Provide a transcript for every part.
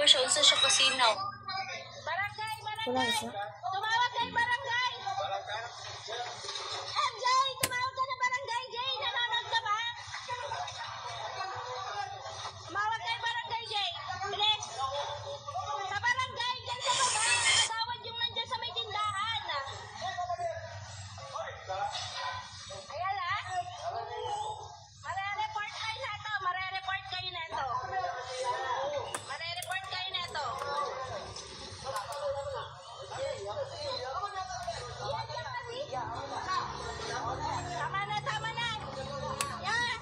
driver siya, unsa siya kasinaw. Barangay, Wala barangay. isa. Tumawag kay barangay. MJ, tumawag ka na barangay. Jay, nanonood ka ba? Tumawag kay barangay, Jay. Bilis. Sa barangay, dyan sa baba. Tawad yung nandyan sa may tindahan. Ayan ah. Mare-report ay na to. Mare-report kayo na to. Mare-report kayo na to. Tama na, tama na. Yan.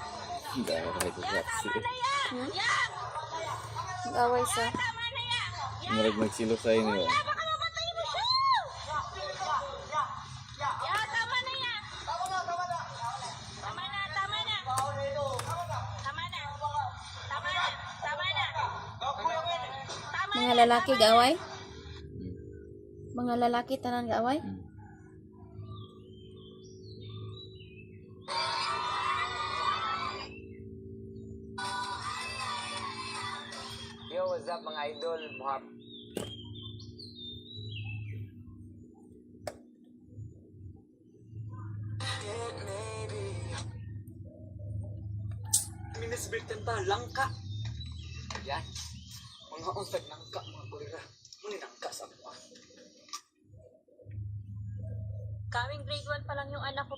Dahil kahit Yan, tama na yan. Yan. Nag-away sa. Tama na yan. Yan. Marag magsilo sa inyo. Yan, baka mamatay mo siya. Yan, tama na yan. Tama na. Tama na. Tama na. Tama na. Tama na. Tama Mga na, lalaki tama na. gaaway? Mga lalaki tanan gaaway? Yo, what's up mga idol? Minisbirten pa, langka. Yan. Mga unsag langka, mga kulira. Maninangka sa mga. Kaming grade 1 pa lang yung anak ko.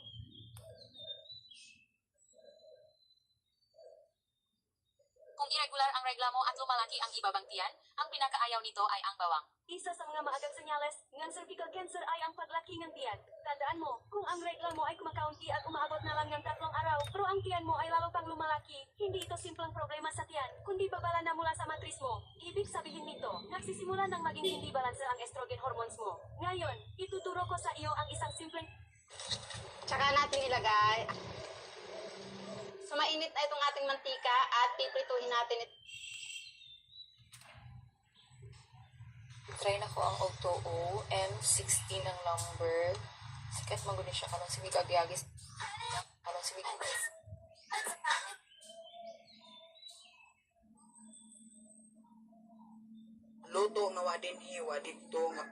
Kung irregular ang reglamo at lumalaki ang ibabang tiyan, ang pinakaayaw nito ay ang bawang. Isa sa mga maagang senyales ng cervical cancer ay ang paglaki ng tiyan. Tandaan mo, kung ang regla mo ay kumakaunti at umaabot na lang ng 3 araw, pero ang tiyan mo ay lalo pang lumalaki, hindi ito simpleng problema sa tiyan, kundi babala na mula sa matris mo. Ibig sabihin nito, nagsisimula ng maging hindi balanse ang estrogen hormones mo. Ngayon, ituturo ko sa iyo ang isang simpleng... Tsaka natin ilagay. So mainit na itong ating mantika at piprituhin natin ito. Try na ko ang Octo-O, M16 ang number. Sikat maguni siya kanong sige kagyagis. Kanong sige Luto nga wadin hiwa dito nga.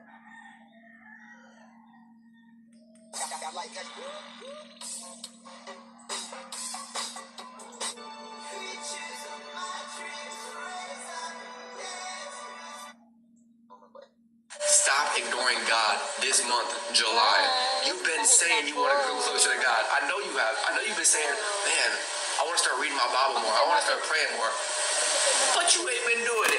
Stop ignoring God this month, July. You've been saying you want to go closer to God. I know you have. I know you've been saying, man, I want to start reading my Bible more. I want to start praying more. But you ain't been doing